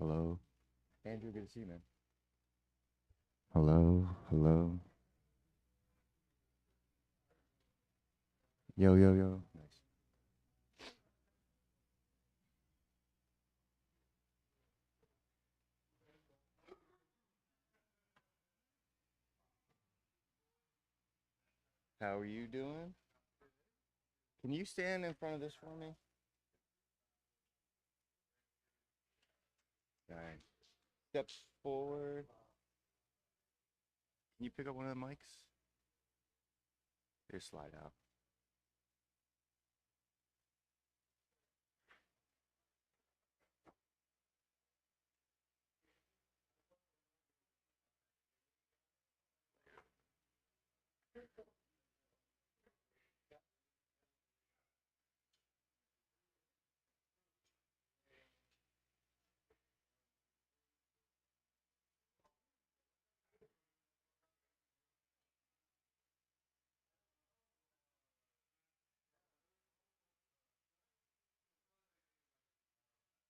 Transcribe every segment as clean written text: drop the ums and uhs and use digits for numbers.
Hello. Andrew, good to see you, man. Hello. Hello. Yo, yo, yo. Nice. How are you doing? Can you stand in front of this for me? All right. Step forward. Can you pick up one of the mics? Just slide out.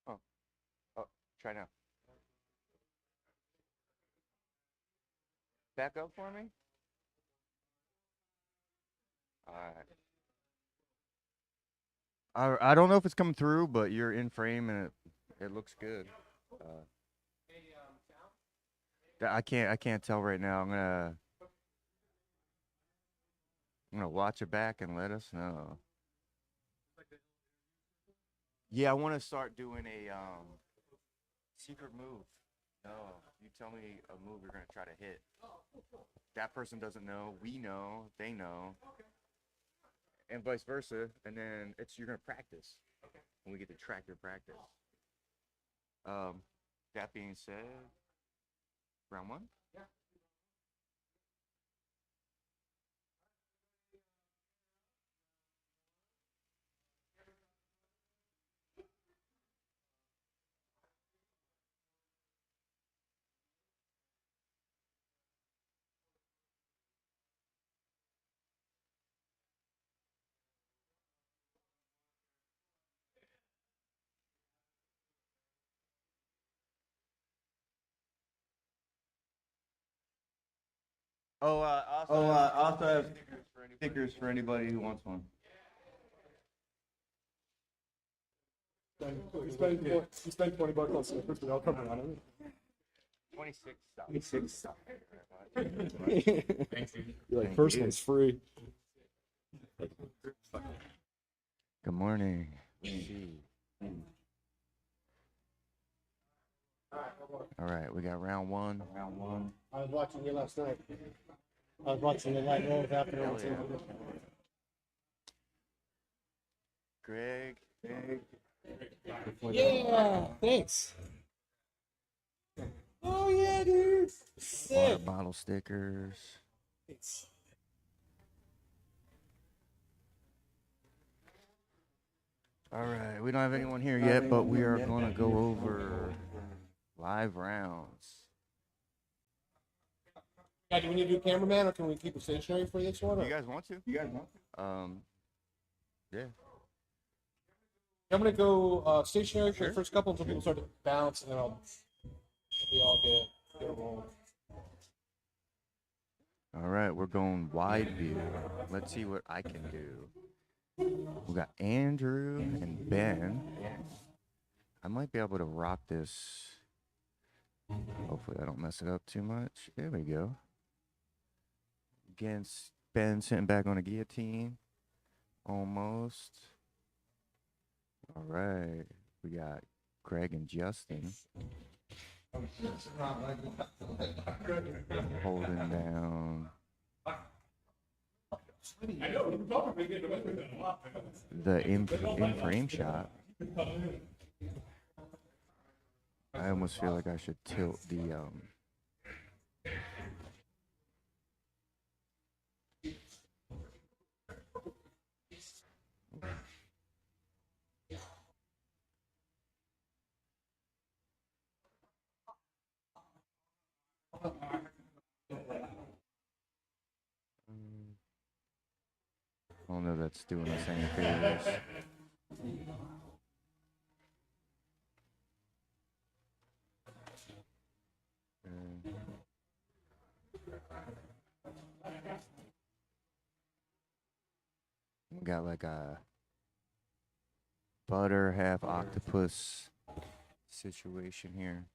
Oh, oh, try now. Back up for me. All right. I don't know if it's coming through, but you're in frame and it looks good. Uh, I can't tell right now. I'm gonna watch it back and let us know. Yeah, I want to start doing a secret move. No, you tell me a move you're gonna try to hit. That person doesn't know. We know. They know, and vice versa. And then you're gonna practice, and we get to track your practice. Um, that being said, round one. Oh, I also have stickers for anybody who wants one. You spend $20 on slippers, but I'll come around it. 26. 26. Thanks, dude. You're like, Thank first you. one's free. Good morning. Let's see. All right, we got round one. Round one. I was watching you last night. I was watching the light rolls after Hell it. yeah. Greg. Yeah, thanks. Oh yeah, dude. Water Sick. bottle stickers. Thanks. All right, we don't have anyone here yet, but we are going to go over live rounds. Yeah, do we need to do cameraman or can we keep it stationary for this one? You guys want to? Yeah. I'm gonna go stationary for the first couple until people start to bounce, and then we all get a roll. All right, we're going wide view. Let's see what I can do. We got Andrew and Ben. I might be able to rock this. Hopefully, I don't mess it up too much. There we go. Against Ben sitting back on a guillotine. Almost. All right. We got Greg and Justin holding down the in-frame shot. I almost feel like I should tilt the I don't know if that's doing us any favors. Got like a butter half octopus situation here.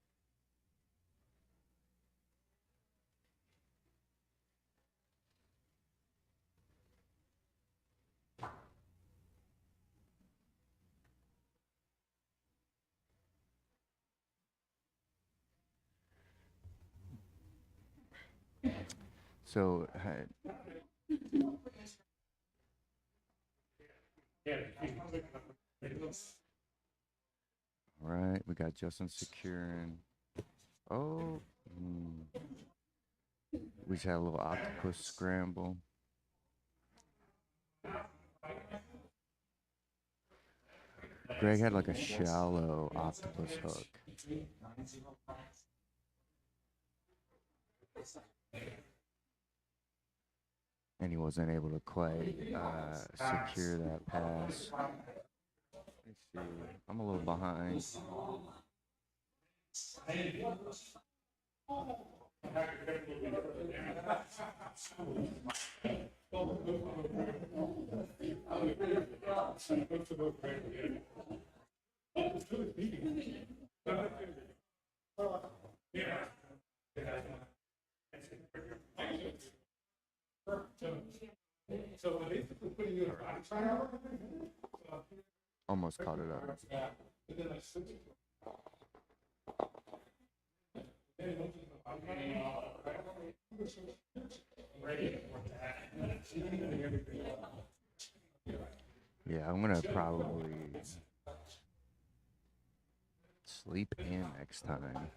So, all right, we got Justin securing. Oh, we just had a little octopus scramble. Greg had like a shallow octopus hook. And he wasn't able to quite secure that pass. Let's see. I'm a little behind. Almost caught it up. Yeah, I'm gonna probably sleep in next time.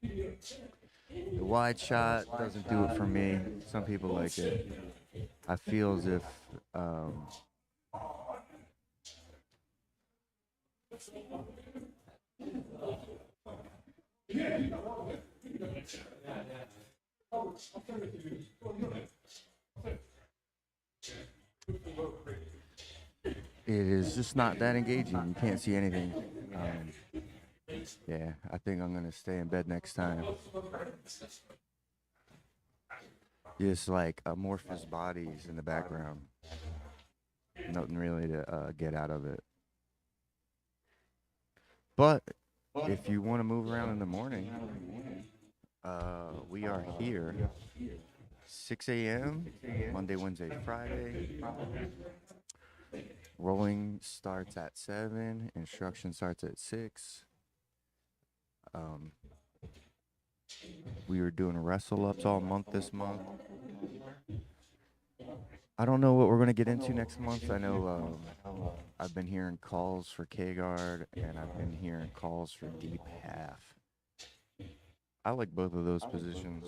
The wide shot doesn't do it for me. Some people like it. I feel as if it is just not that engaging. You can't see anything. Yeah, I think I'm gonna stay in bed next time. Just like amorphous bodies in the background. Nothing really to get out of it. But if you want to move around in the morning, we are here 6 a.m. Monday, Wednesday, Friday. Rolling starts at 7. Instruction starts at 6. We were doing wrestle ups all month this month. I don't know what we're gonna get into next month. I know I've been hearing calls for K-guard and I've been hearing calls for deep half. I like both of those positions.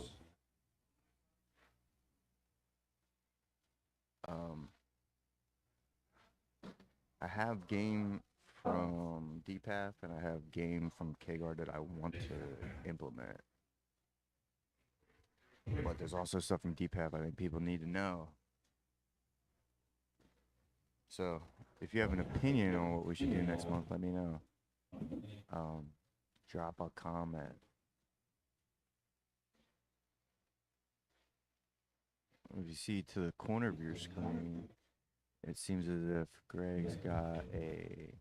I have game from deep half and I have game from K-guard that I want to implement. But there's also stuff from deep half I think people need to know. So if you have an opinion on what we should do next month, let me know. Drop a comment. If you see to the corner of your screen, it seems as if Greg's got a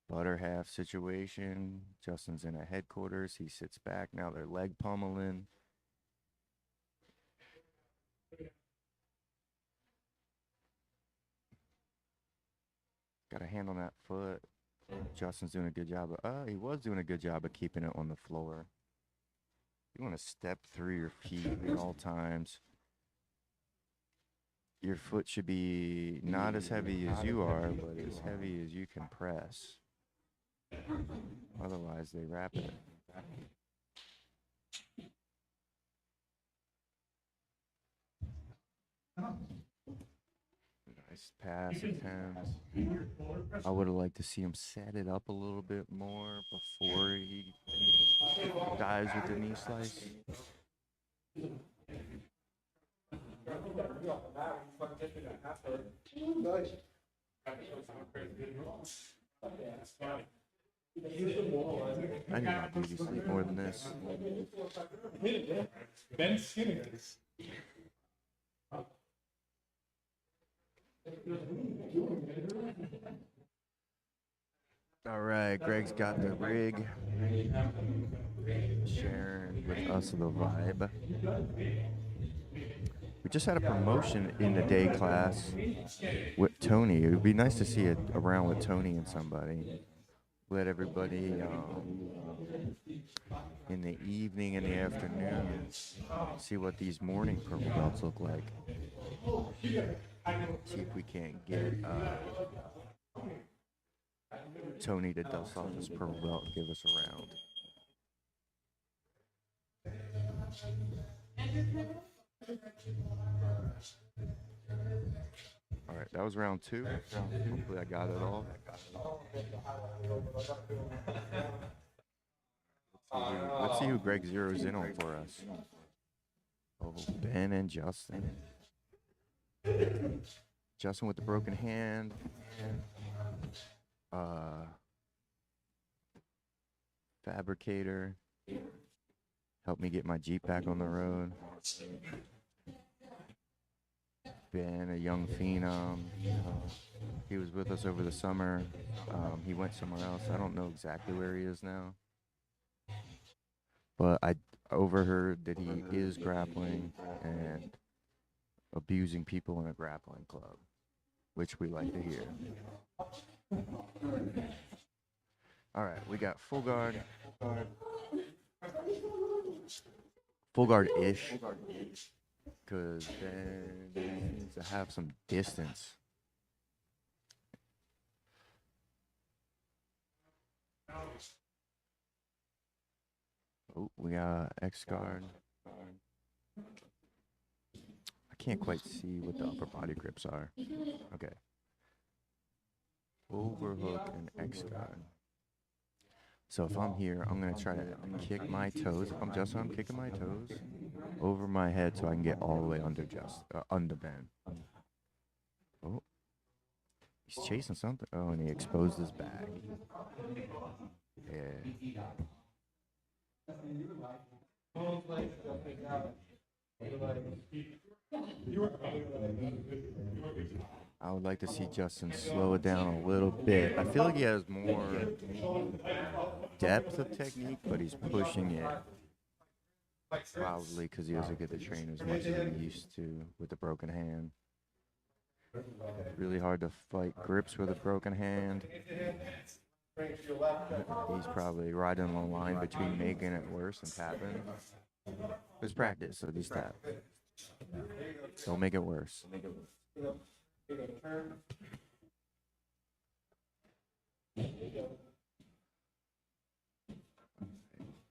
butter half situation. Justin's in a headquarters. He sits back. Now they're leg pummeling. Got a hand on that foot. Justin's doing a good job. He was doing a good job of keeping it on the floor. You want to step through your feet at all times. Your foot should be not as heavy as you are, but as heavy as you can press. Otherwise, they wrap it. Nice pass attempts. I would have liked to see him set it up a little bit more before he dives with the knee slice. I need my baby sleep more than this. All right, Greg's got the rig, sharing with us the vibe. We just had a promotion in the day class with Tony. It would be nice to see it around with Tony and somebody. Let everybody in the evening and the afternoon see what these morning purple belts look like. See if we can't get Tony to dust off his purple belt and give us a round. All right, that was round two. Hopefully I got it all. Let's see who Greg zeroes in on for us. Oh, Ben and Justin. Justin with the broken hand. Fabricator. Helped me get my Jeep back on the road. Ben, a young phenom. He was with us over the summer. He went somewhere else. I don't know exactly where he is now. But I overheard that he is grappling and abusing people in a grappling club, which we like to hear. All right, we got full guard. Full guard-ish. Because Ben needs to have some distance. Oh, we got X guard. I can't quite see what the upper body grips are. Okay. Overhook and X guard. So if I'm here, I'm going to try to kick my toes. If I'm Justin, I'm kicking my toes over my head so I can get all the way under Ben. Oh. He's chasing something. Oh, and he exposed his back. Yeah. I would like to see Justin slow it down a little bit. I feel like he has more depth of technique, but he's pushing it probably because he doesn't get to train as much as he used to with the broken hand. Really hard to fight grips with a broken hand. He's probably right on the line between making it worse and tapping. It's practice, so just tap. Don't make it worse.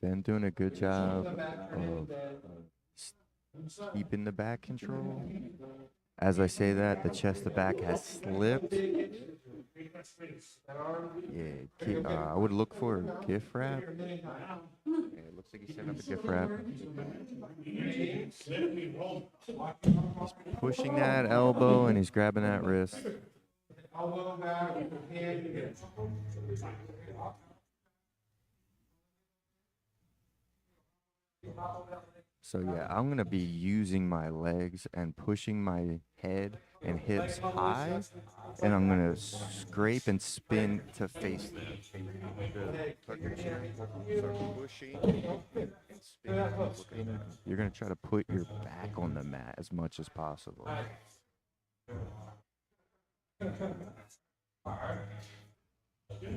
Ben doing a good job of keeping the back control. As I say that, the chest to back has slipped. Yeah, I would look for a gift wrap. Yeah, it looks like he's setting up a gift wrap. He's pushing that elbow and he's grabbing that wrist. So yeah, I'm going to be using my legs and pushing my head and hips high, and I'm going to scrape and spin to face them. Tuck your chin, start pushing, and spin. Look at them. You're going to try to put your back on the mat as much as possible.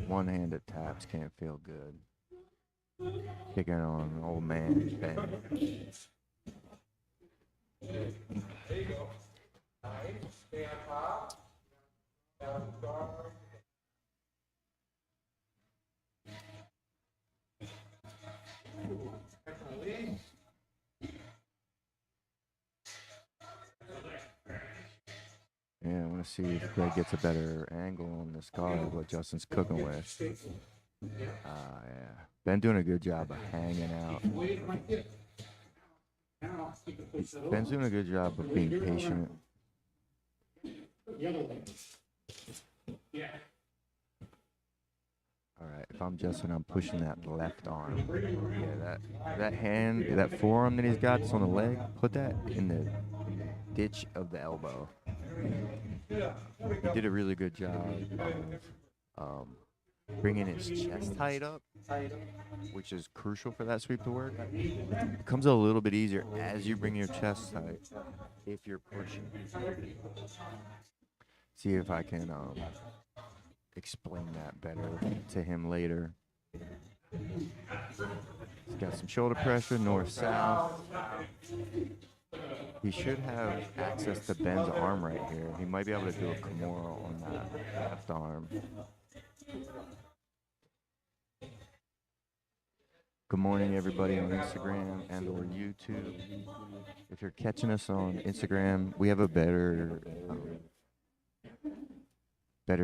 One-handed taps can't feel good. Kicking on old man Ben. There you go. Stay on top. Down guard. Yeah, I want to see if Greg gets a better angle on this guard, what Justin's cooking with. Yeah. Ben doing a good job of hanging out. Ben's doing a good job of being patient. All right, if I'm Justin, I'm pushing that left arm. Yeah, that hand, that forearm that he's got that's on the leg, put that in the ditch of the elbow. He did a really good job of bringing his chest height up, which is crucial for that sweep to work. It becomes a little bit easier as you bring your chest height if you're pushing. See if I can explain that better to him later. He's got some shoulder pressure, north south. He should have access to Ben's arm right here. He might be able to do a Kimura on that left arm. Good morning, everybody on Instagram and or YouTube. If you're catching us on Instagram, we have a better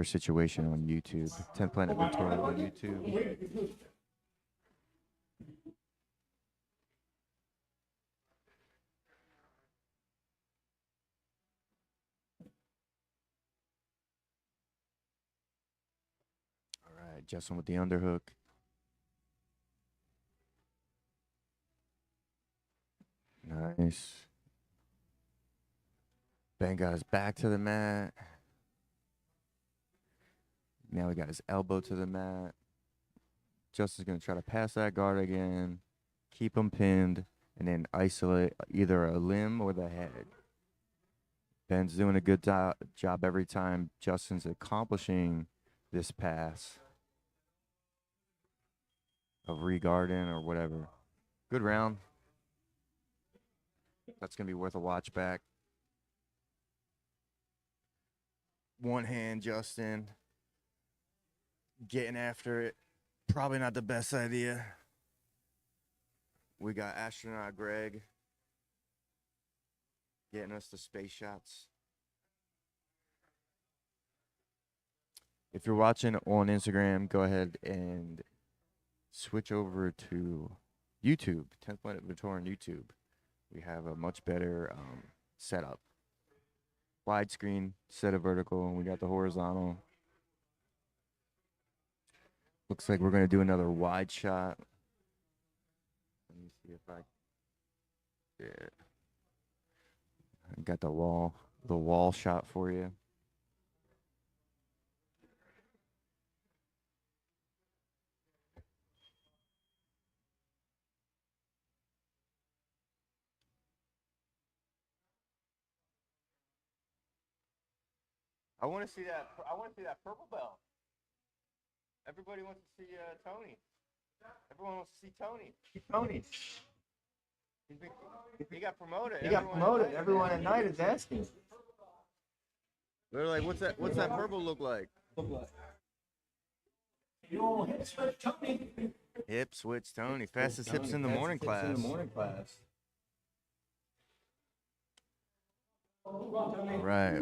situation on YouTube. 10 Planet Ventura on YouTube. All right, Justin with the underhook. Nice. Ben got his back to the mat. Now he got his elbow to the mat. Justin's going to try to pass that guard again, keep him pinned, and then isolate either a limb or the head. Ben's doing a good job every time Justin's accomplishing this pass of regarding or whatever. Good round. That's going to be worth a watch back. One hand, Justin. Getting after it. Probably not the best idea. We got astronaut Greg getting us the space shots. If you're watching on Instagram, go ahead and switch over to YouTube, 10th Planet Ventura on YouTube. We have a much better setup. Widescreen, set of vertical, and we got the horizontal. Looks like we're going to do another wide shot. Let me see if I... Yeah. I got the wall shot for you. I want to see that. I want to see that purple belt. Everybody wants to see Tony. Everyone wants to see Tony. Tony. He got promoted. Everyone at night is asking. They're like, "What's that? What's that purple look like?" Hip switch Tony. Hip switch Tony. Fastest hips in the morning class. All right,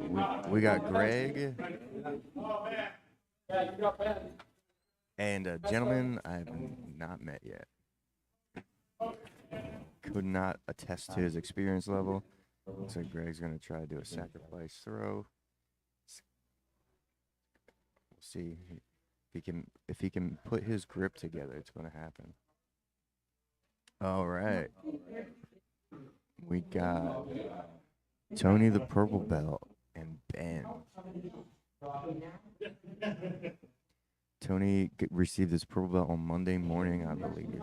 we got Greg and a gentleman I have not met yet. Could not attest to his experience level. Looks like Greg's gonna try to do a sacrifice throw. We'll see if he can put his grip together. It's gonna happen. All right, we got Tony the purple belt and Ben. Tony received his purple belt on Monday morning, I believe.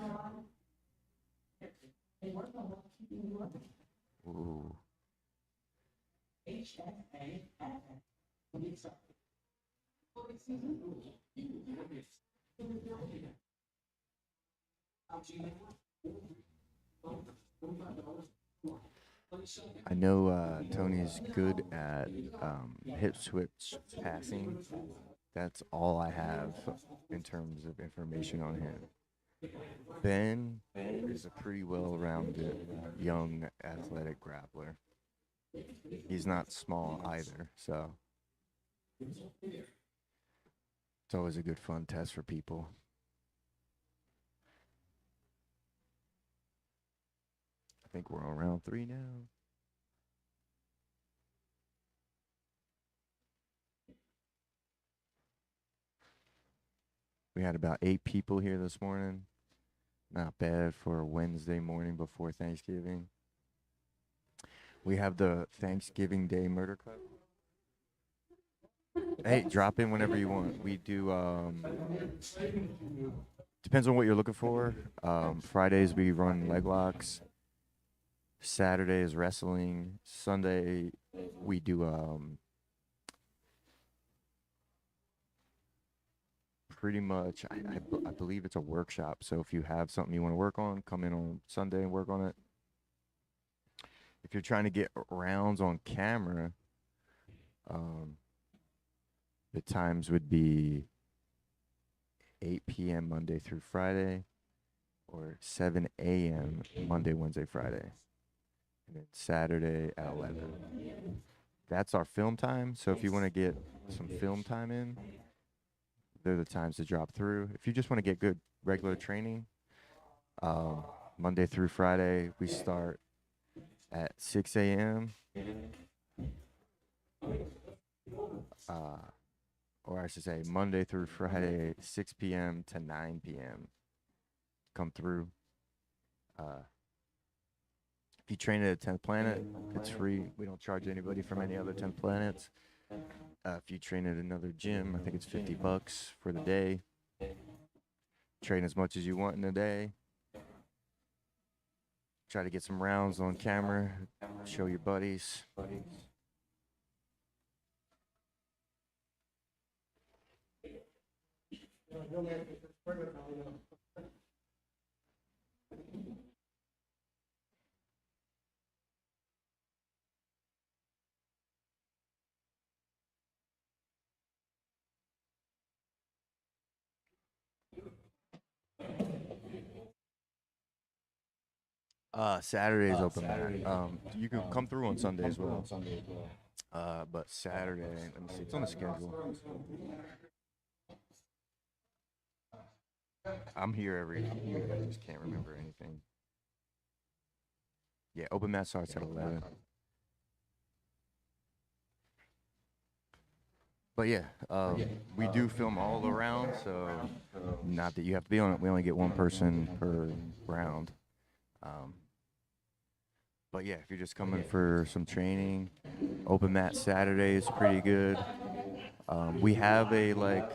Ooh. I know Tony's good at hip switch passing. That's all I have in terms of information on him. Ben is a pretty well-rounded, young, athletic grappler. He's not small either, so it's always a good fun test for people. I think we're on round 3 now. We had about 8 people here this morning. Not bad for a Wednesday morning before Thanksgiving. We have the Thanksgiving Day Murder Cup. Hey, drop in whenever you want. We do. Depends on what you're looking for. Fridays we run leg locks. Saturday is wrestling. Sunday we do pretty much. I believe it's a workshop. So if you have something you want to work on, come in on Sunday and work on it. If you're trying to get rounds on camera, um, the times would be 8 p.m. Monday through Friday, or 7 a.m. Monday, Wednesday, Friday, and then Saturday at 11. That's our film time. So if you want to get some film time in, they're the times to drop through. If you just want to get good regular training, um, Monday through Friday, we start at 6 a.m. Uh, or I should say Monday through Friday, 6 p.m. to 9 p.m. Come through. If you train at a 10th planet, it's free. We don't charge anybody from any other 10th planets. If you train at another gym, I think it's $50 for the day. Train as much as you want in a day. Try to get some rounds on camera. Show your buddies. Saturday's open mat. You can come through on Sunday as well. But Saturday, let me see. It's on the schedule. I'm here every week. I just can't remember anything. Yeah, open mat starts at 11. But yeah, we do film all around, so not that you have to be on it. We only get one person per round. Um, but yeah, if you're just coming for some training, open mat Saturday is pretty good. We have a like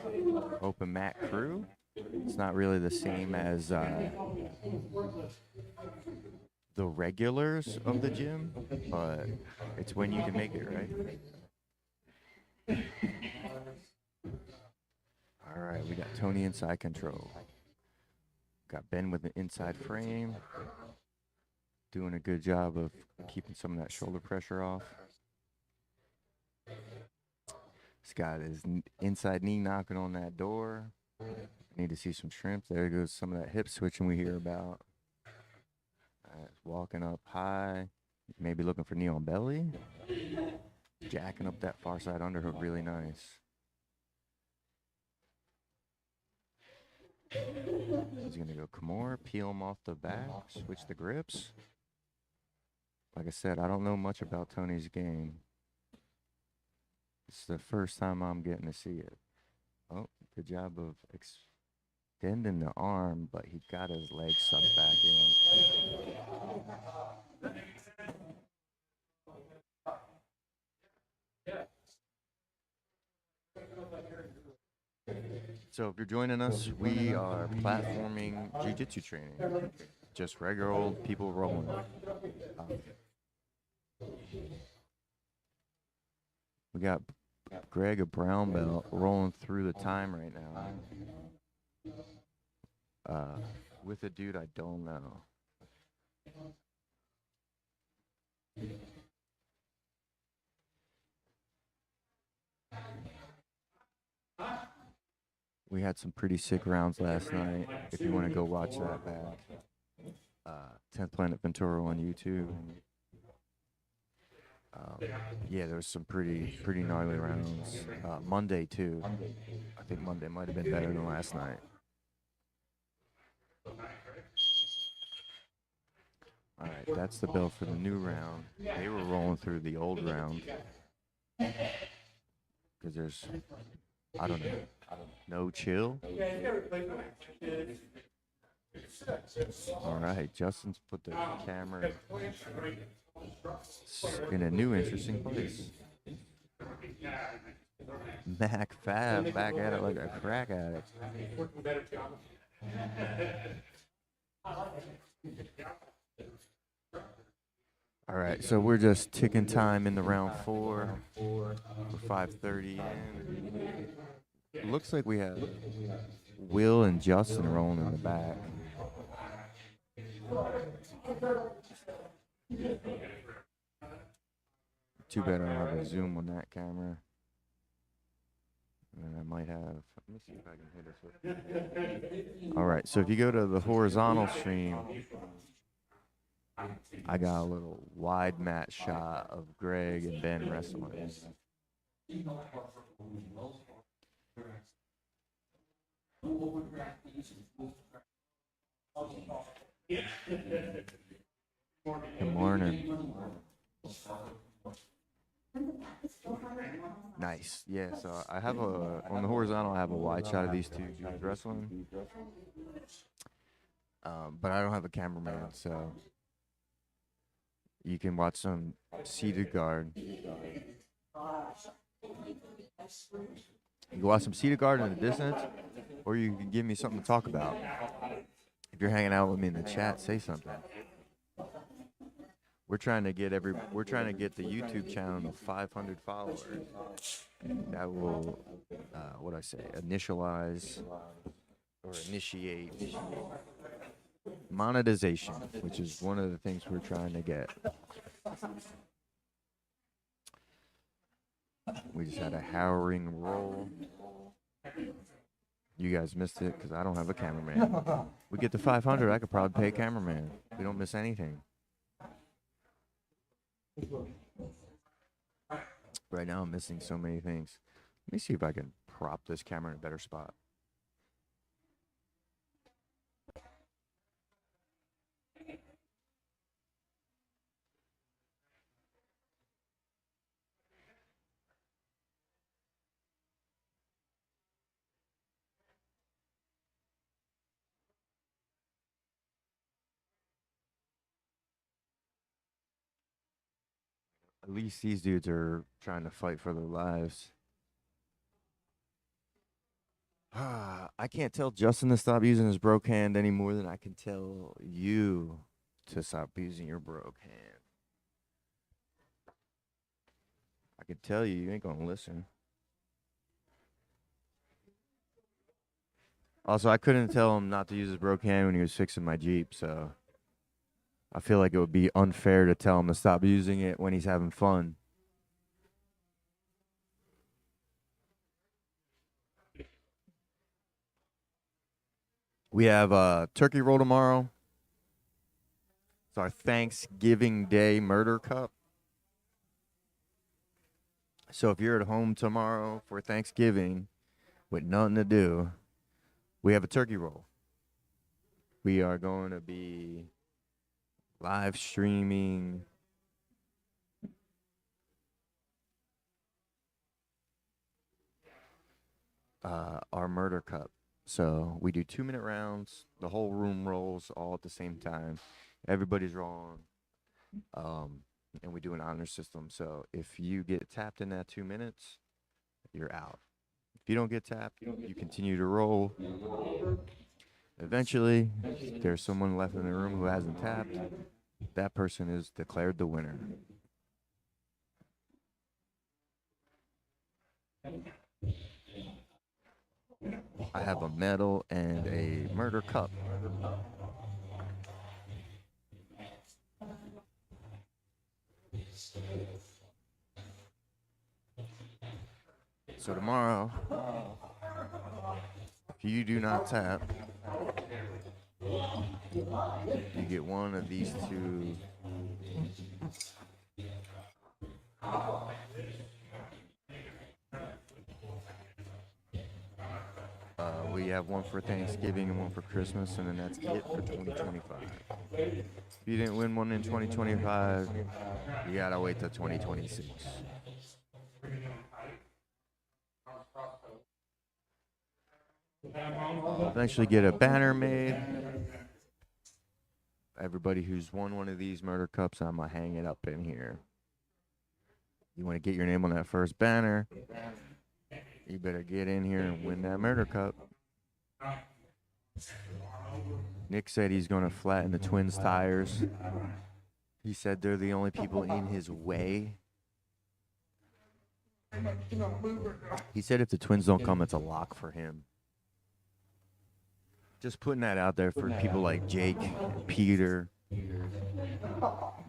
open mat crew. It's not really the same as the regulars of the gym, but it's when you can make it, right? All right, we got Tony inside control. Got Ben with the inside frame. Doing a good job of keeping some of that shoulder pressure off. He's got his inside knee knocking on that door. Need to see some shrimp. There goes some of that hip switching we hear about. Walking up high. Maybe looking for knee on belly. Jacking up that far side underhook really nice. He's going to go Kimura, peel him off the back, switch the grips. Like I said, I don't know much about Tony's game. It's the first time I'm getting to see it. Oh, good job of extending the arm, but he got his leg sucked back in. So if you're joining us, we are platforming jiu-jitsu training. Just regular old people rolling. We got Greg, a brown belt, rolling through the time right now. With a dude I don't know. We had some pretty sick rounds last night. If you want to go watch that back, 10th Planet Ventura on YouTube. Yeah, there was some pretty gnarly rounds. Monday too. I think Monday might have been better than last night. All right, that's the bell for the new round. They were rolling through the old round because there's, I don't know, no chill. All right, Justin's put the camera in a new interesting place. Mac Fab back at it like a crack addict. Working better, John. All right, so we're just ticking time in the round 4. We're 5:30 in. Looks like we have Will and Justin rolling in the back. Too bad I don't have a zoom on that camera. And I might have. Let me see if I can hit this with. All right, so if you go to the horizontal stream, I got a little wide mat shot of Greg and Ben wrestling. Good morning. Nice. Yeah, so I have on the horizontal, I have a wide shot of these two dudes wrestling. But I don't have a cameraman, so you can watch some seated guard. You can watch some seated guard in the distance, or you can give me something to talk about. If you're hanging out with me in the chat, say something. We're trying to get the YouTube channel to 500 followers. That will, initialize or initiate monetization, which is one of the things we're trying to get. We just had a harrowing roll. You guys missed it because I don't have a cameraman. We get to 500, I could probably pay a cameraman. We don't miss anything. Right now I'm missing so many things. Let me see if I can prop this camera in a better spot. At least these dudes are trying to fight for their lives. I can't tell Justin to stop using his broke hand any more than I can tell you to stop using your broke hand. I can tell you, you ain't gonna listen. Also, I couldn't tell him not to use his broke hand when he was fixing my Jeep, so I feel like it would be unfair to tell him to stop using it when he's having fun. We have a turkey roll tomorrow. It's our Thanksgiving Day Murder Cup. So if you're at home tomorrow for Thanksgiving with nothing to do, we have a turkey roll. We are going to be live streaming our murder cup. So we do 2-minute rounds. The whole room rolls all at the same time. Everybody's rolling. And we do an honor system. So if you get tapped in that 2 minutes, you're out. If you don't get tapped, you continue to roll. Eventually, if there's someone left in the room who hasn't tapped, that person is declared the winner. I have a medal and a murder cup. So tomorrow, if you do not tap, you get one of these two. We have one for Thanksgiving and one for Christmas, and then that's it for 2025. If you didn't win one in 2025, you gotta wait till 2026. I'll eventually get a banner made. Everybody who's won one of these murder cups, I'm gonna hang it up in here. You want to get your name on that first banner? You better get in here and win that murder cup. Nick said he's going to flatten the Twins' tires. He said they're the only people in his way. He said if the Twins don't come, it's a lock for him. Just putting that out there for people like Jake, Peter,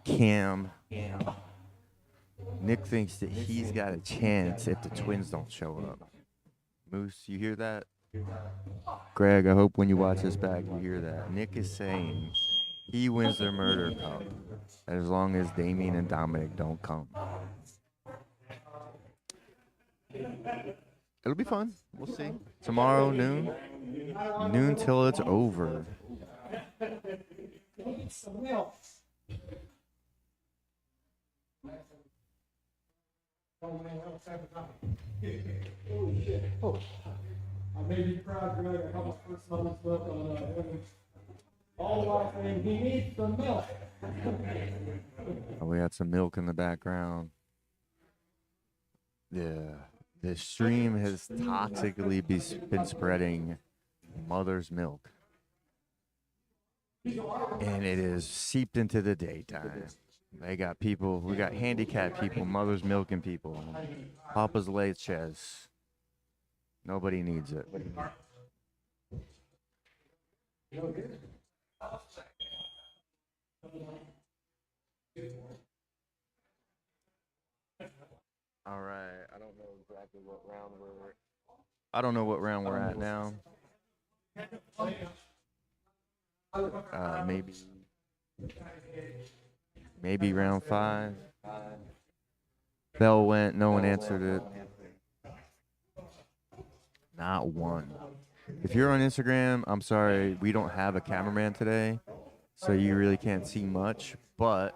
Cam. Nick thinks that he's got a chance if the Twins don't show up. Moose, you hear that? Greg, I hope when you watch this back you hear that. Nick is saying he wins their murder cup as long as Damien and Dominic don't come. It'll be fun. We'll see. Tomorrow, noon. Noon till it's over. Oh, I may be proud, Greg. I have a first month's milk on him. All while saying he needs some milk. Oh, we got some milk in the background. Yeah. The stream has toxically been spreading mother's milk. And it is seeped into the daytime. They got people, we got handicapped people, mother's milking people, Papa's leches. Nobody needs it. All right, I don't know exactly what round we're. I don't know what round we're at now. Maybe round 5. Bell went, no one answered it. Not one. If you're on Instagram, I'm sorry, we don't have a cameraman today, so you really can't see much. But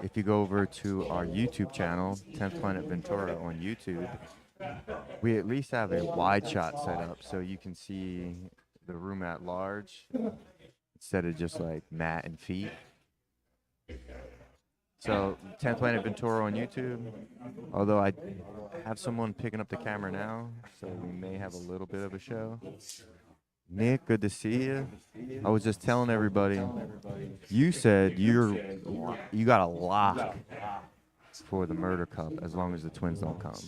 if you go over to our YouTube channel, 10th Planet Ventura on YouTube, we at least have a wide shot set up so you can see the room at large instead of just like Matt and feet. So 10th Planet Ventura on YouTube, although I have someone picking up the camera now, so we may have a little bit of a show. Nick, good to see you. I was just telling everybody, you said you got a lock for the murder cup as long as the Twins don't come.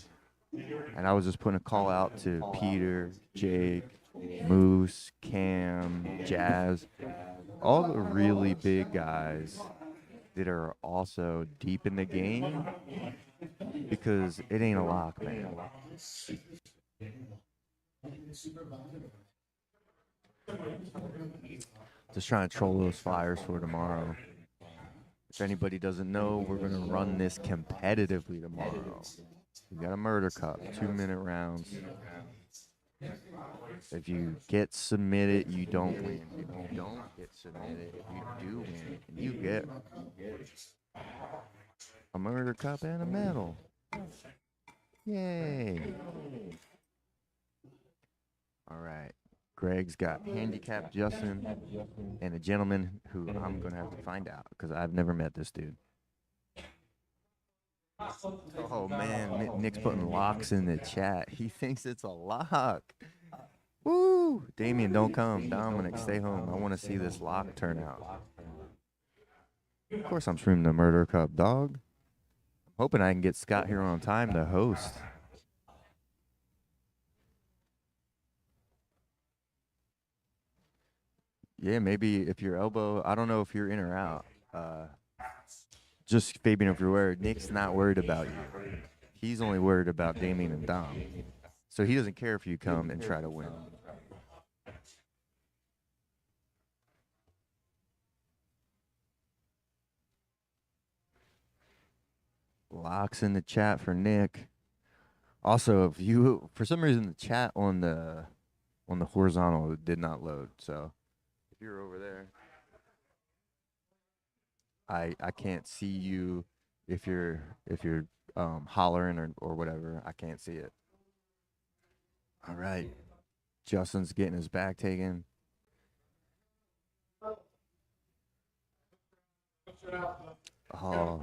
And I was just putting a call out to Peter, Jake, Moose, Cam, Jazz, all the really big guys that are also deep in the game, because it ain't a lock, man. Just trying to troll those flyers for tomorrow. If anybody doesn't know, we're going to run this competitively tomorrow. We got a murder cup, 2-minute rounds. If you get submitted, you don't win. If you don't get submitted, you do win. And you get a murder cup and a medal. Yay. All right. Greg's got handicapped Justin and a gentleman who I'm going to have to find out because I've never met this dude. Oh, man. Nick's putting locks in the chat. He thinks it's a lock. Woo! Damien, don't come. Dominic, stay home. I want to see this lock turn out. Of course I'm streaming the Murder Cup, dog. Hoping I can get Scott here on time to host. Yeah, maybe if your elbow, I don't know if you're in or out. Just Fabian, if you're worried, Nick's not worried about you. He's only worried about Damien and Dom. So he doesn't care if you come and try to win. Locks in the chat for Nick. Also, if you, for some reason, the chat on the horizontal did not load. So if you're over there, I can't see you if you're hollering or whatever. I can't see it. All right, Justin's getting his back taken. Oh,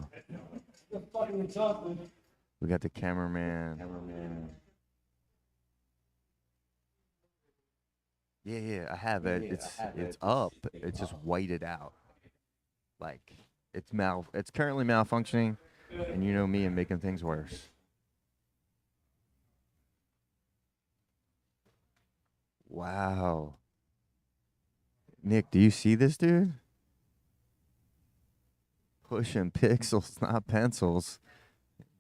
we got the cameraman. Yeah, I have it. It's up. It's just whited out. Like it's currently malfunctioning, and you know me and making things worse. Wow. Nick, do you see this dude? Pushing pixels, not pencils.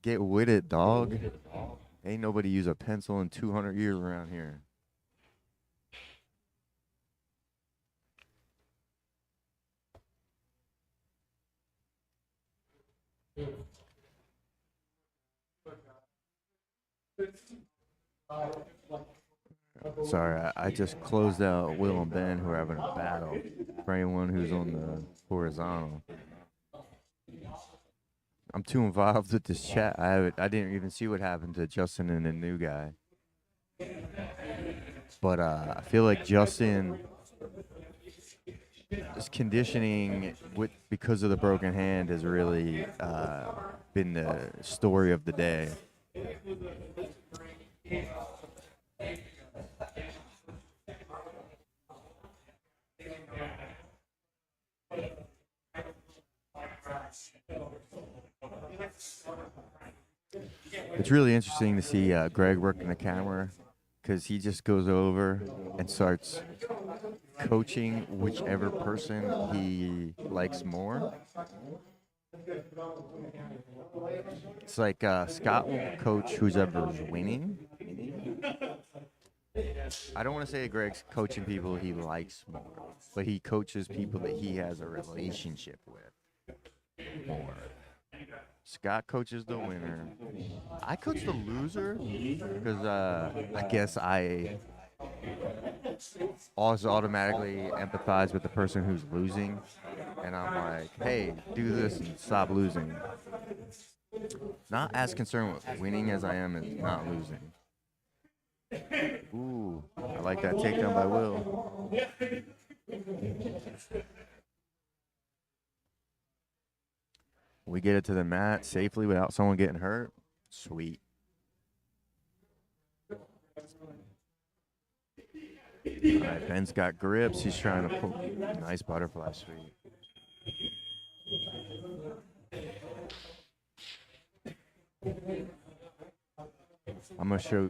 Get with it, dog. Ain't nobody use a pencil in 200 years around here. Sorry, I just closed out Will and Ben who are having a battle. For anyone who's on the horizontal, I'm too involved with this chat. I didn't even see what happened to Justin and the new guy. But I feel like Justin his conditioning with because of the broken hand has really been the story of the day. It's really interesting to see Greg working the camera because he just goes over and starts coaching whichever person he likes more. It's like Scott will coach who's ever's winning. I don't want to say Greg's coaching people he likes more, but he coaches people that he has a relationship with more. Scott coaches the winner. I coach the loser because I guess I also automatically empathize with the person who's losing, and I'm like, hey, do this and stop losing. Not as concerned with winning as I am as not losing. Ooh, I like that takedown by Will. We get it to the mat safely without someone getting hurt. Sweet. All right, Ben's got grips. He's trying to pull. Nice butterfly sweep. I'm going to show.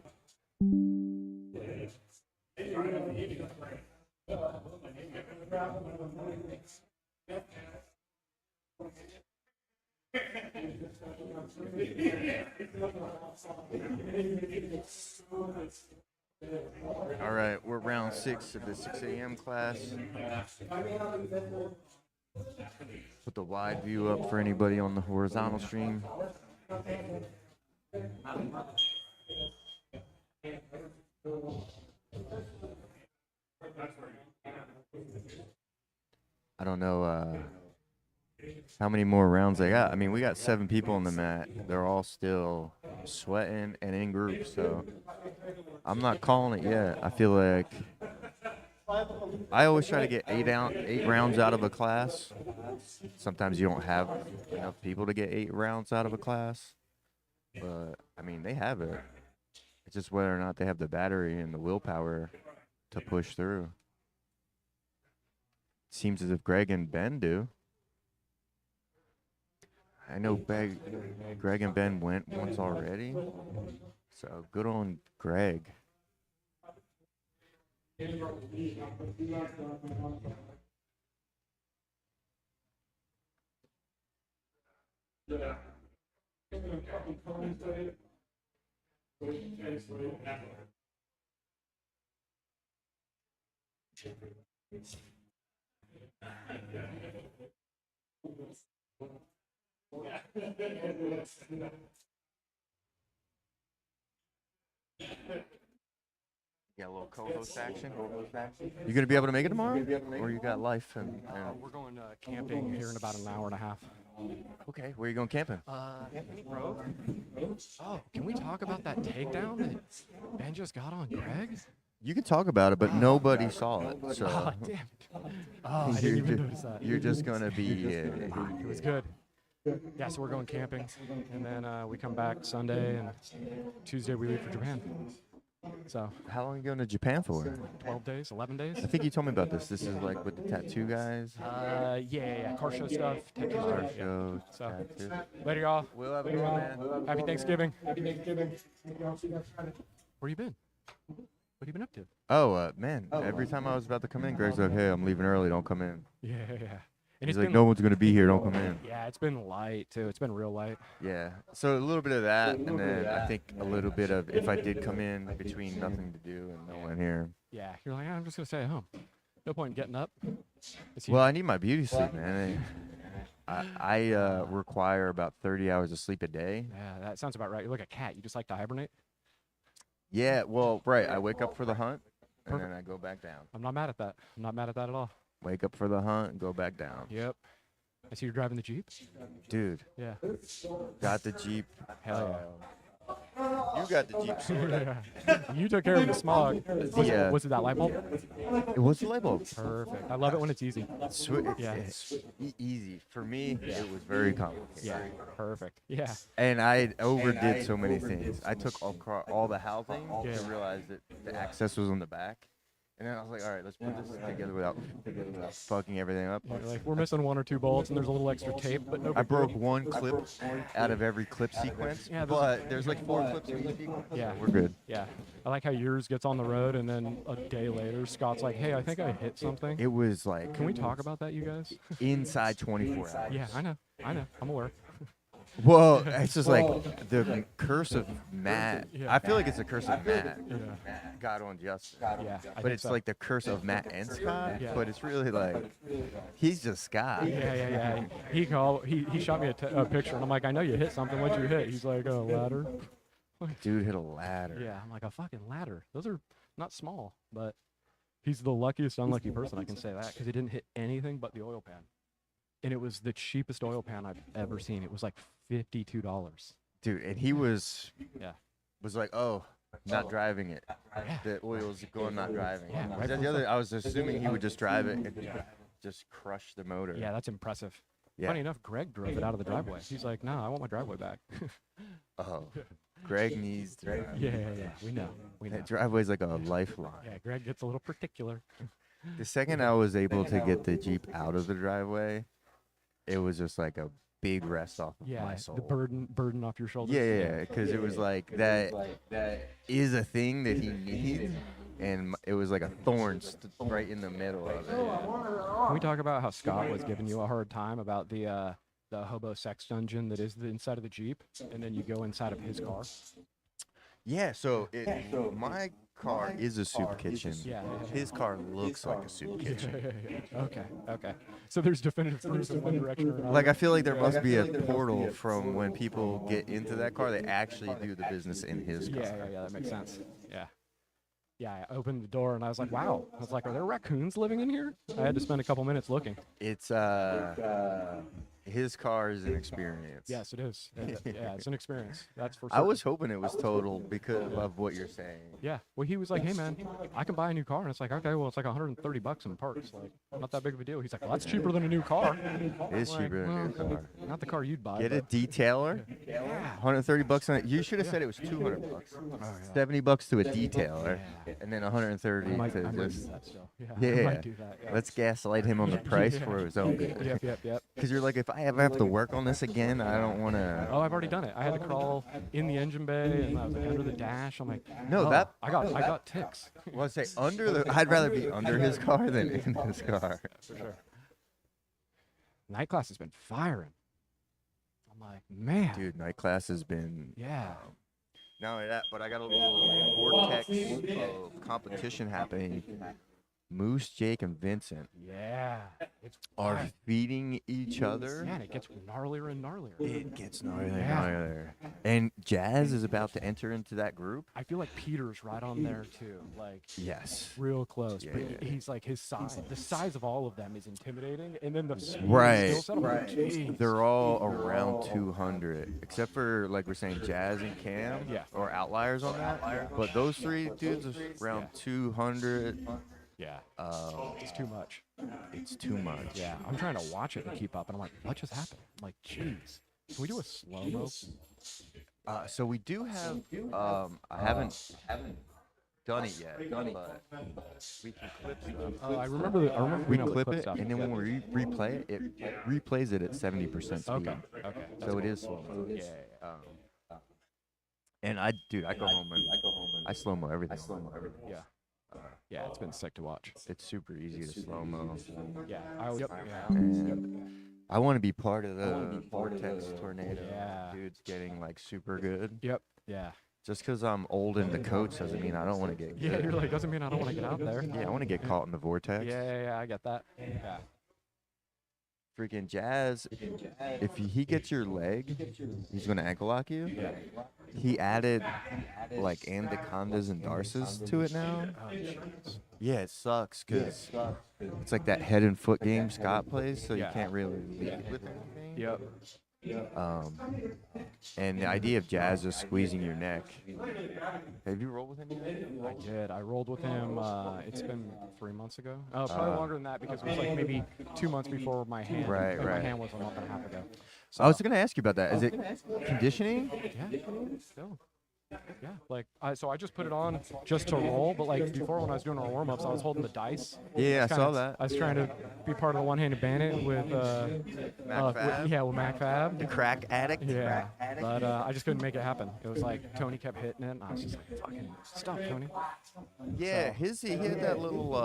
All right, we're round 6 of the 6 a.m. class. Put the wide view up for anybody on the horizontal stream. I don't know how many more rounds they got. I mean, we got 7 people on the mat. They're all still sweating and in groups, so I'm not calling it yet. I feel like I always try to get 8 rounds out of a class. Sometimes you don't have enough people to get 8 rounds out of a class, but I mean, they have it. It's just whether or not they have the battery and the willpower to push through. Seems as if Greg and Ben do. I know Greg and Ben went once already, so good on Greg. Yeah, a little co-host action. You gonna be able to make it tomorrow, or you got life and We're going camping here in about an hour and a half. Okay, where are you going camping? Anthony Grove. Oh, can we talk about that takedown that Ben just got on Greg? You can talk about it, but nobody saw it. So Oh, damn it. Oh, I didn't even notice that. you're just gonna be. It was good. Yeah, so we're going camping, and then we come back Sunday, and Tuesday we leave for Japan. So How long are you going to Japan for? 12 days, 11 days. I think you told me about this. This is like with the tattoo guys. Yeah. Car show stuff. Tattoos, Car yeah. show, So tattoo. later, y'all. We'll have a good one, man. Happy Thanksgiving. Happy Thanksgiving. I'll see you guys Friday. Where you been? What have you been up to? Oh, man. Every time I was about to come in, Greg's like, hey, I'm leaving early. Don't come in. Yeah. And He's it's like, been, no one's going to be here. Don't come in. Yeah, it's been light too. It's been real light. Yeah. So a little bit of that, and then I think a little bit of if I did come in between nothing to do and no one here. Yeah, you're like, I'm just gonna stay at home. No point in getting up. Well, I need my beauty sleep, man. I require about 30 hours of sleep a day. Yeah, that sounds about right. You're like a cat. You just like to hibernate. Yeah, well, right. I wake up for the hunt, and then I go back down. I'm not mad at that. I'm not mad at that at all. Wake up for the hunt and go back down. Yep. I see you're driving the Jeep. Dude, Yeah. got the Jeep. Hell You got the Jeep sorted. yeah. You took care of the smog. Yeah. Was it that light bulb? What's the label? Perfect. I love it when it's easy. Yeah. It's easy. For me, it was very complicated. Yeah. Perfect. Yeah. And I overdid so many things. I took all the housing Yeah. to realize that the access was on the back. And then I was like, all right, let's put this together without fucking everything up. You're like, we're missing 1 or 2 bolts, and there's a little extra tape, but no. I big deal. broke one clip out of every clip sequence, Yeah, but there's like 4 clips in each sequence. Yeah. We're good. Yeah. I like how yours gets on the road, and then a day later, Scott's like, hey, I think I hit something. It was like Can we talk about that, you guys? inside 24 hours. Yeah, I know. I'm aware. Well, it's just like the curse of Matt. Yeah. I feel like it's the curse of Matt. Yeah. God on Justin. Yeah. I But think it's so. like the curse of Matt and Scott. Yeah. But it's really like he's just Scott. Yeah. He shot me a picture, and I'm like, I know you hit something. What'd you hit? He's like, a ladder. Dude hit a ladder. Yeah, I'm like, a fucking ladder. Those are not small, but he's the luckiest unlucky person, I can say that, because he didn't hit anything but the oil pan. And it was the cheapest oil pan I've ever seen. It was like $52. Dude, and he was Yeah. like, oh, not driving it. Yeah. The oil's going, not driving. Yeah, it. right The other, I was assuming he would just drive it and just crush the motor. Yeah, that's impressive. Yeah. Funny enough, Greg drove it out of the driveway. He's like, no, I want my driveway back. Oh, Greg needs to drive. Yeah. We know. That driveway's like a lifeline. Yeah, Greg gets a little particular. The second I was able to get the Jeep out of the driveway, it was just like a big rest off of Yeah, my soul. the burden off your shoulders. Yeah, because it was like that is a thing that he needs, and it was like a thorn right in the middle of it. Can we talk about how Scott was giving you a hard time about the hobo sex dungeon that is the inside of the Jeep, and then you go inside of his car? Yeah, so my car is a soup kitchen. Yeah. His car looks like a soup kitchen. Okay. So there's definitive proof in one direction or another. Like I feel like there must be a portal from when people get into that car, they actually do the business in his car. Yeah, that makes sense. Yeah, I opened the door and I was like, wow. I was like, are there raccoons living in here? I had to spend a couple minutes looking. It's his car is an experience. Yes, it is. Yeah, it's an experience. That's for I certain. was hoping it was total because of what you're saying. Yeah. Well, he was like, hey, man, I can buy a new car. And it's like, okay, well, it's like $130 in parts. Like, not that big of a deal. He's like, well, that's cheaper than a new car. It is Like, cheaper than a new well, car. Not the car you'd buy. Get a but- detailer. Yeah. $130 on it. You should have said it was $200. $70 to a detailer, Yeah. and then $130 I might to do just. that still. Yeah, Yeah, I yeah. might do that. Yeah. Let's gaslight him on the price for his own good. Yep. Because you're like, if I ever have to work on this again, I don't want to. Oh, I've already done it. I had to crawl in the engine bay, and I was like under the dash. I'm like, No, oh, that- I got ticks. Well, I say under the. I'd rather be under his car than in his car. For sure. Night class has been firing. I'm like, man. Dude, night class has been. Yeah. Not only that, but I got a little vortex of competition happening. Moose, Jake, and Vincent Yeah. It's are fire. feeding each other. Yeah, and it gets gnarlier and gnarlier. It gets gnarlier, Yeah. gnarlier. And Jazz is about to enter into that group. I feel like Peter's right on there too. Like Yes. real close. Yeah, but yeah. he's like his size. The size of all of them is intimidating. And then the speed Right. skill set, I'm like, "Jeez." They're all around 200, except for like we're saying Jazz and Cam, Yeah. or outliers on that. But those three dudes are around 200. Yeah. Um, It's too much. it's too much. Yeah. I'm trying to watch it and keep up, and I'm like, what just happened? I'm like, jeez. Can we do a slow mo? So we do have. I haven't done it yet, but we can clip stuff. I remember. I remember We being able to clip it, stuff. and then when we replay it, it replays it at 70% speed. Okay. Okay. That's So it cool. is slow mo. Yeah. And I go home and I slow mo everything. Yeah. Yeah. It's been sick to watch. It's super easy to slow mo. Yeah. Yep. Yeah. And I want to be part of the vortex tornado. Yeah. Dude's getting like super good. Yep. Yeah. Just because I'm old and the coach doesn't mean I don't want to get Yeah. good. You're like, doesn't mean I don't want to get out there. Yeah, I want to get caught in the vortex. Yeah. I get that. Yeah. Freaking Jazz, if he gets your leg, he's going to ankle lock you. Yeah. He added like anacondas and darces to it now. Oh, jeez. Yeah, it sucks because it's like that head and foot game Scott plays, so Yeah. you can't really lead with anything. Yep. And the idea of Jazz is squeezing your neck. Have you rolled with him yet? I did. I rolled with him. It's been 3 months ago. Probably longer than that because it was like maybe 2 months before my hand. Right, My right. hand was a month and a half ago. So, I was going to ask you about that. Is it conditioning? yeah, still. Yeah, like so I just put it on just to roll, but like before when I was doing our warm-ups, I was holding the dice. Yeah, I Kinda- saw that. I was trying to be part of the one-handed bandit with Fab? with Mac Fab. The crack addict? Yeah, but I just couldn't make it happen. It was like Tony kept hitting it, and I was just like, "Fucking stop, Tony!" Yeah, he had that little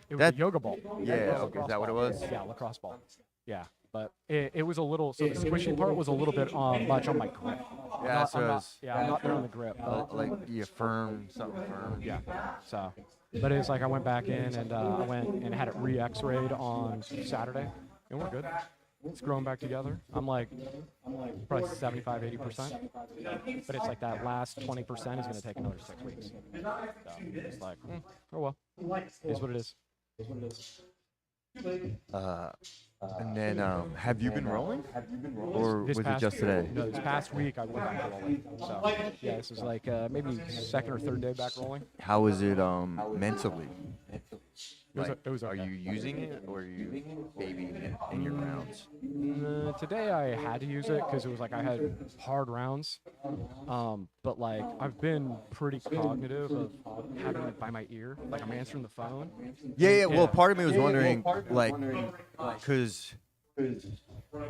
It was That- a yoga ball. yeah, It was a okay, is lacrosse that what it ball. was? Yeah, lacrosse ball. Yeah, but it was a little. So the squishy part was a little bit much on my grip. Yeah, I'm not, so I'm not, it's- yeah, I'm not there on the grip. But, like you firm something firm. yeah, so. But it's like I went back in and I went and had it re-X-rayed on Saturday, and we're good. It's growing back together. I'm like probably 75, 80%. But it's like that last 20% is going to take another 6 weeks. So it's like, oh well, is what it is. And then have you been rolling, or This was it past- just today? No, this past week I went back rolling. So yeah, this is like maybe second or third day back rolling. How is it mentally? It was Are okay. you using it, or are you babying it in your rounds? Today I had to use it because it was like I had hard rounds. But like I've been pretty cognitive of having it by my ear. Like I'm answering the phone. Yeah. Well, Yeah. part of me was wondering, like, because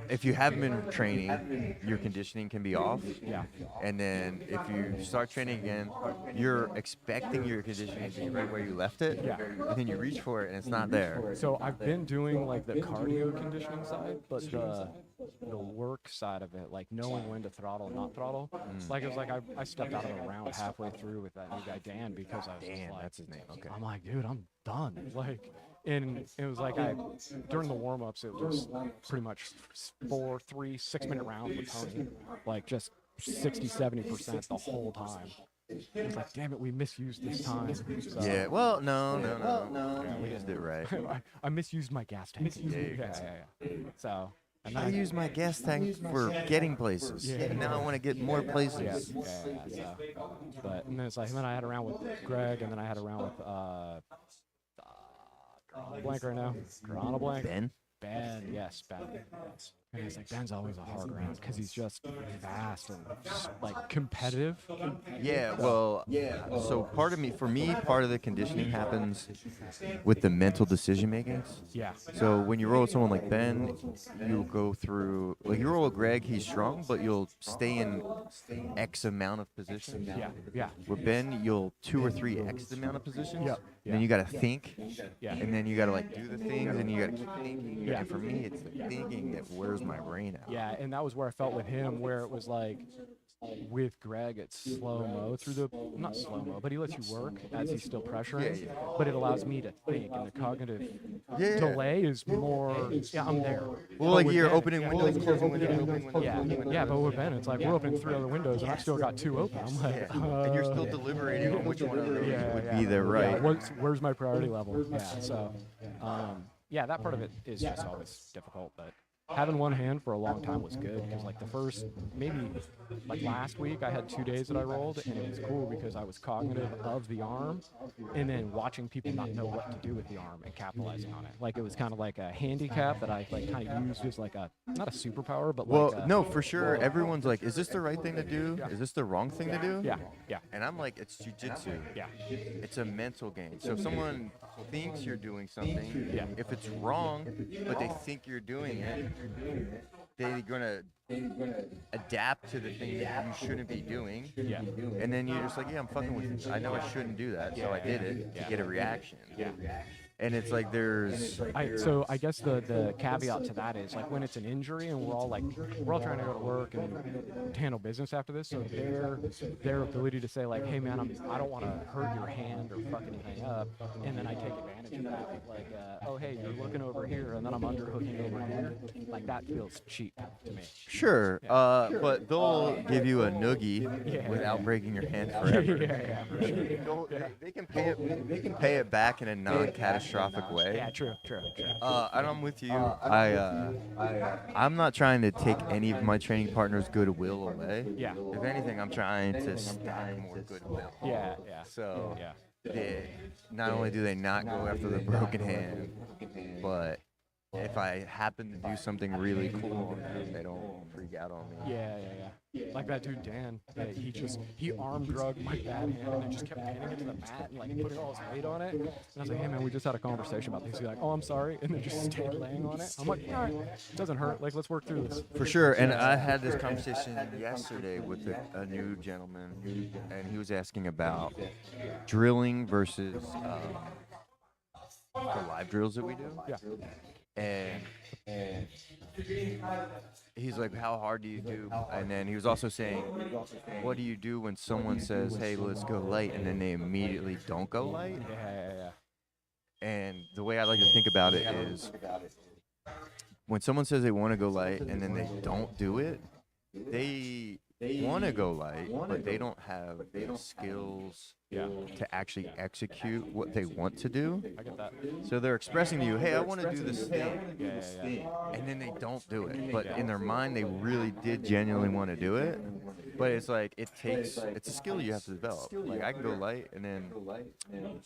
if you haven't been training, your conditioning can be off. Yeah. And then if you start training again, you're expecting your conditioning to be right where you left it. Yeah. And then you reach for it and it's not there. So I've been doing like the cardio conditioning side, but the work side of it, like knowing when to throttle and not throttle. Like it was like I stepped out of a round halfway through with that new guy Dan because I was just Dan, like, that's his name. Okay. I'm like, dude, I'm done. Like, and it was like during the warm-ups, it was pretty much 4, 3, 6-minute rounds with Tony, like just 60, 70% the whole time. It was like, damn it, we misused this time. So, Yeah. Well, no. Yeah, we just did it right. I misused my gas tank. Yeah. So, and I then use my gas tank for getting places. Yeah. And now I want to get more places. So, but and then it's like, and then I had a round with Greg, and then I had a round with drawing a blank right now. Drawing a blank. Ben, yes, Ben. And it's like Ben's always a hard round because he's just fast and just, like competitive. Yeah, well, so for me, part of the conditioning happens with the mental decision making. Yeah. So when you roll with someone like Ben, you'll go through, like you roll with Greg, he's strong, but you'll stay in X amount of positions. Yeah. With Ben, you'll 2 or 3 X the amount of positions. Yep. And then you got to think. Yeah. And then you got to like do the things, and you got to keep thinking. Yeah. And for me, it's the thinking that wears my brain out. Yeah, and that was where I felt with him, where it was like with Greg, it's slow-mo through the, not slow-mo, but he lets you work as he's still pressuring, but it allows me to think, and the cognitive delay is more, I'm there. Well, But like with you're Ben- opening windows, closing windows, opening windows. Yeah, but with Ben, it's like we're opening 3 other windows, and I've still got 2 open. I'm like, And you're still deliberating on which one of those would be the Yeah, right. where's my priority level? Yeah, so, yeah, that part of it is just always difficult, but having one hand for a long time was good because like the first maybe like last week I had 2 days that I rolled and it was cool because I was cognitive of the arm and then watching people not know what to do with the arm and capitalizing on it. Like it was kind of like a handicap that I like kind of used as like a not a superpower but Well, like a, no, for sure. Everyone's like, is this the right thing to do? Yeah. Is this the wrong thing to do? yeah yeah And I'm like, it's jujitsu. yeah It's a mental game. So if someone thinks you're doing something, Yeah. if it's wrong, but they think you're doing it, they're gonna adapt to the thing that you shouldn't be doing. yeah And then you're just like, yeah, I'm fucking with you. I know I shouldn't do that, so I did it to get a reaction. yeah. And it's like So I guess the caveat to that is like when it's an injury and we're all trying to go to work and handle business after this. So their ability to say like, hey man, I don't want to hurt your hand or fuck anything up, and then I take advantage of that. Like, oh hey, you're looking over here, and then I'm underhooking over here. Like that feels cheap to me. sure, but they'll give you a noogie Yeah. without breaking your hand forever. yeah, for sure. They can pay it. They can pay it back in a non-catastrophic way. Yeah, true. And I'm with you. I'm not trying to take any of my training partners' goodwill away. Yeah. If anything, I'm trying to stack more goodwill. Yeah. So Yeah. not only do they not go after the broken hand, but if I happen to do something really cool, they don't freak out on me. Yeah. Like that dude Dan, he arm drugged my bad hand and then just kept pinning it to the mat and like putting all his weight on it. And I was like, hey man, we just had a conversation about this. He's like, oh, I'm sorry, and then just stayed laying on it. I'm like, all right, it doesn't hurt. Like let's work through this. For sure, and I had this conversation yesterday with a new gentleman, and he was asking about drilling versus the live drills that we do. Yeah. And he's like, how hard do you do? And then he was also saying, what do you do when someone says, hey, let's go light, and then they immediately don't go light? Yeah. And the way I like to think about it is when someone says they want to go light and then they don't do it, they want to go light, but they don't have the skills to actually execute what they want to do. I get that. So they're expressing to you, hey, I want to do this thing. Yeah. And then they don't do it. But in their mind, they really did genuinely want to do it. But it's like, it's a skill you have to develop. Like, I can go light, and then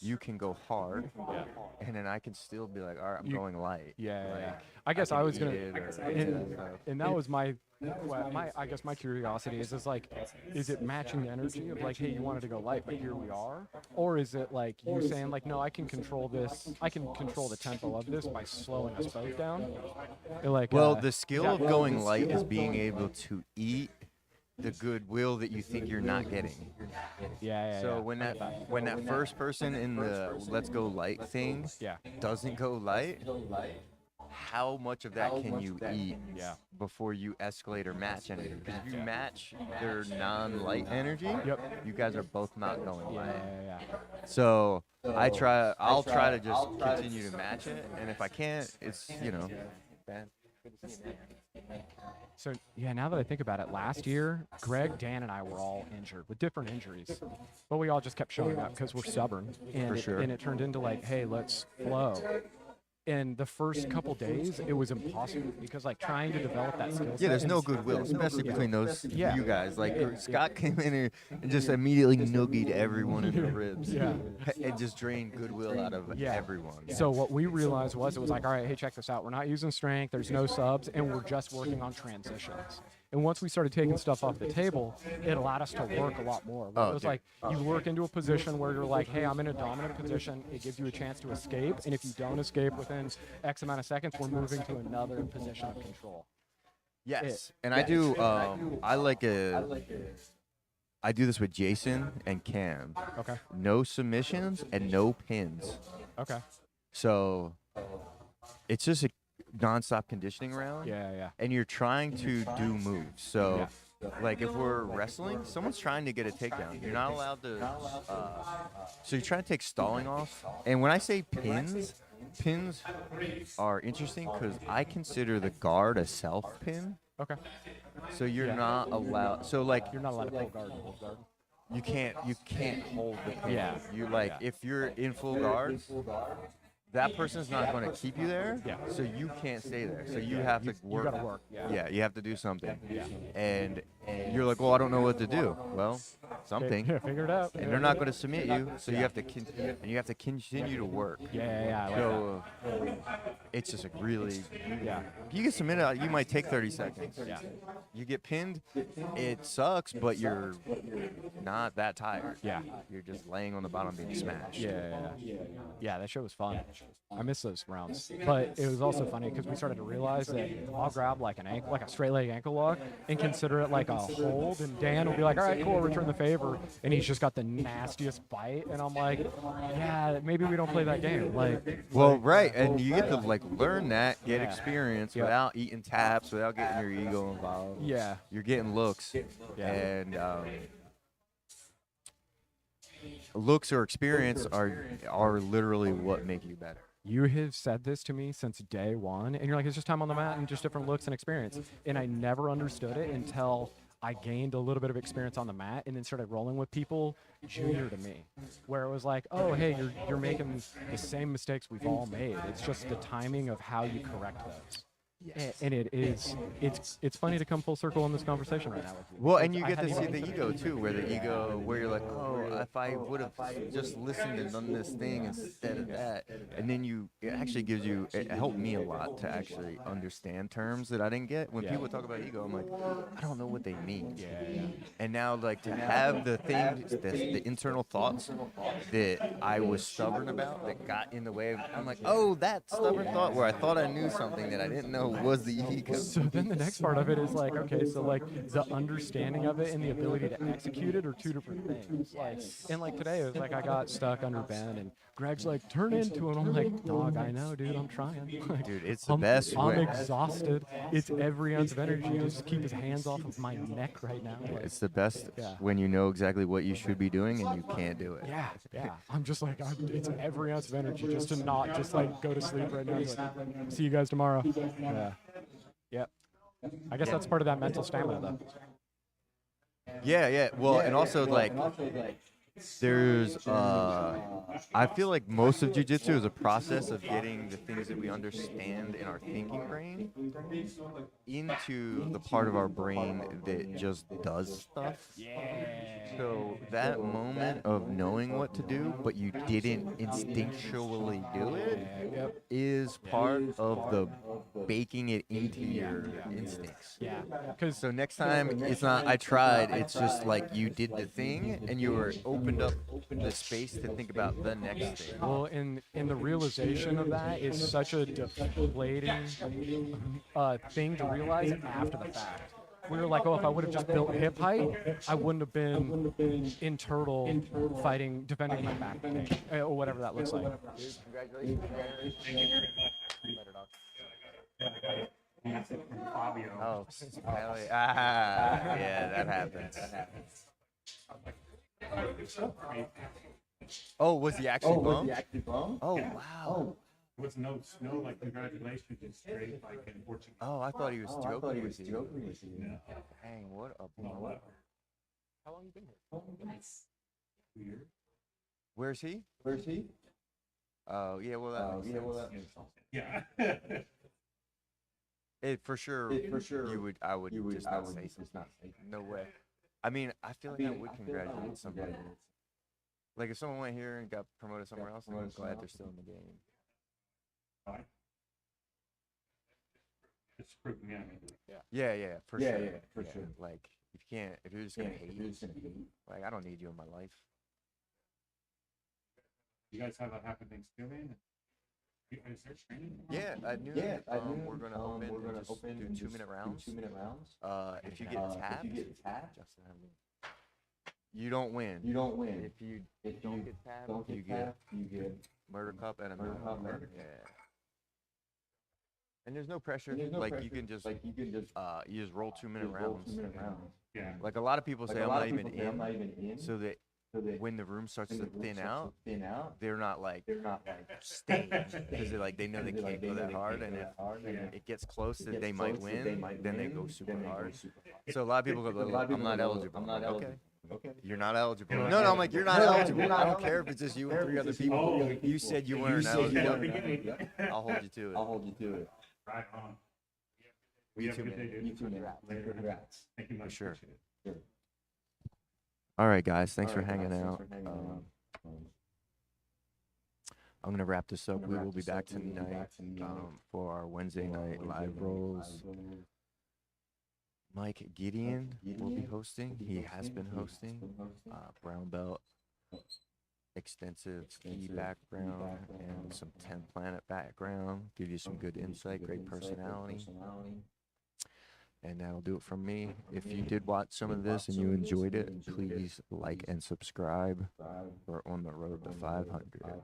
you can go hard. Yeah. And then I can still be like, all right, I'm going light. Yeah. I guess I was can gonna, eat it or- and that was my curiosity is like, is it matching the energy of like, hey, you wanted to go light, but here we are, or is it like you saying like, no, I can control this, I can control the tempo of this by slowing us both down. Like, Well, the skill of going light is being able to eat the goodwill that you think you're not getting. So when that first person in the let's go light thing doesn't go light, how much of that can you eat before you escalate or match energy? Because if you match their non-light energy, you guys are both not going light. So I'll try to just continue to match it, and if I can't, it's bad. So now that I think about it, last year, Greg, Dan, and I were all injured with different injuries, but we all just kept showing up because we're stubborn, and it turned into like, hey, let's flow. And the first couple days, it was impossible because like trying to develop that skill set. Yeah, there's no goodwill, especially between those you guys. Like Scott came in here and just immediately noogied everyone in the ribs. And just drained goodwill out of everyone. So what we realized was it was like, all right, hey, check this out. We're not using strength. There's no subs, and we're just working on transitions. And once we started taking stuff off the table, it allowed us to work a lot more. It was like you work into a position where you're like, hey, I'm in a dominant position. It gives you a chance to escape. And if you don't escape within X amount of seconds, we're moving to another position of control. Yes. And I do, I do this with Jason and Cam. Okay. No submissions and no pins. Okay. So it's just a nonstop conditioning round. Yeah. And you're trying to do moves. So, like if we're wrestling, someone's trying to get a takedown. You're not allowed to. So you're trying to take stalling off. And when I say pins are interesting because I consider the guard a self pin. Okay. So you're not allowed. So like You're not allowed to pull guard and hold guard. you can't hold the pin. Yeah. You if you're in full guard, that person's not going to keep you there. Yeah. So you can't stay there. So you have to You work. gotta work. Yeah, you have to do something. Yeah. And you're like, well, I don't know what to do. Well, something. Yeah, figure it out. And they're not going to submit you, so you have to and you have to continue to work. Yeah. I like So it's just a really, Yeah. you get submitted, you might take 30 seconds. Yeah. You get pinned, it sucks, but you're not that tired. Yeah. You're just laying on the bottom being smashed. Yeah, that show was fun. I miss those rounds, but it was also funny because we started to realize that I'll grab like like a straight leg ankle lock, and consider it like a hold, and Dan will be like, "All right, cool, return the favor," and he's just got the nastiest bite, and I'm like, "Yeah, maybe we don't play that game." Well, right, and you get to like learn that, get Yeah. experience Yep. without eating taps, without getting your ego involved. Yeah. You're getting looks, Yeah. and looks or experience are literally what make you better. You have said this to me since day one, and you're like, it's just time on the mat and just different looks and experience. And I never understood it until I gained a little bit of experience on the mat and then started rolling with people junior to me, where it was like, oh, hey, you're making the same mistakes we've all made. It's just the timing of how you correct those. And it's funny to come full circle in this conversation right now with you. Well, and you I get to hadn't see even- the ego too, where you're like, oh, if I would have just listened and done this thing instead of that, and then it actually gives you, it helped me a lot to actually understand terms that I didn't get. When people talk about ego, I'm like, I don't know what they mean. Yeah. And now, like, to have the things, the internal thoughts that I was stubborn about that got in the way, I'm like, oh, that stubborn thought where I thought I knew something that I didn't know was the ego. So then the next part of it is like, okay, so like the understanding of it and the ability to execute it are two different things. Like today, it was like I got stuck under Ben, and Greg's like, turn into him. I'm like, dog, I know, dude, I'm trying. Like, Dude, it's the best I'm way. exhausted. It's every ounce of energy just to keep his hands off of my neck right now. Like, It's the best Yeah. when you know exactly what you should be doing and you can't do it. yeah. I'm just like, it's every ounce of energy just to not just like go to sleep right now. Like, see you guys tomorrow. Yeah. Yep. I guess that's part of that mental stamina, though. Yeah. Well, and also like there's I feel like most of jiu-jitsu is a process of getting the things that we understand in our thinking brain into the part of our brain that just does stuff. So that moment of knowing what to do, but you didn't instinctually do it, is part of the baking it into your instincts. Yeah. Because So next time, it's not I tried, it's just like you did the thing and you were opened up the space to think about the next thing. well, in the realization of that is such a deflating thing to realize after the fact. We were like, oh, if I would have just built hip height, I wouldn't have been in turtle fighting, defending my back kick, or whatever that looks like. Oh, yeah, that happens. Oh, was he actually bummed? Oh, wow. Was no like congratulations and straight like in Portugal. Oh, I thought he was joking with you. No. Dang, what a bummer. How long you been here? Weird. Where's he? Oh, yeah, well, that makes sense. Yeah. For sure, I would just not say something. No way. I mean, I feel like I would congratulate somebody. Like, if someone went here and got promoted somewhere else, I'm glad they're still in the game. It's freaking out. Yeah, for sure. For sure. Like, if you're just gonna hate, like, I don't need you in my life. You guys have that happen Thanksgiving? Is there training? Yeah, at noon, we're gonna open and just do 2-minute rounds. If you get tapped, Justin, you don't win. If you don't get tapped, you get murder cup and a murder cup. Yeah. And there's no pressure. Like, you can just you just roll 2-minute rounds. Yeah. Like, a lot of people say I'm not even in, so that when the room starts to thin out, they're not like staying because they know they can't go that hard, and if it gets close that they might win, then they go super hard. So a lot of people go, I'm not eligible. I'm like, okay, You're not eligible. No, I'm like, you're not eligible. I don't care if it's just you and 3 other people. You said you weren't eligible. I'll hold you to it. Right on. You too, man. You too, man. Congrats. Thank you much. For sure. Appreciate it. All right, guys. Thanks for hanging out. I'm going to wrap this up. We will be back tonight for our Wednesday night live rolls. Mike Gideon will be hosting. He has been hosting. Brown belt, extensive ski background, and some 10 Planet background. Give you some good insight, great personality. And that'll do it from me. If you did watch some of this and you enjoyed it, please like and subscribe. We're on the road to 500.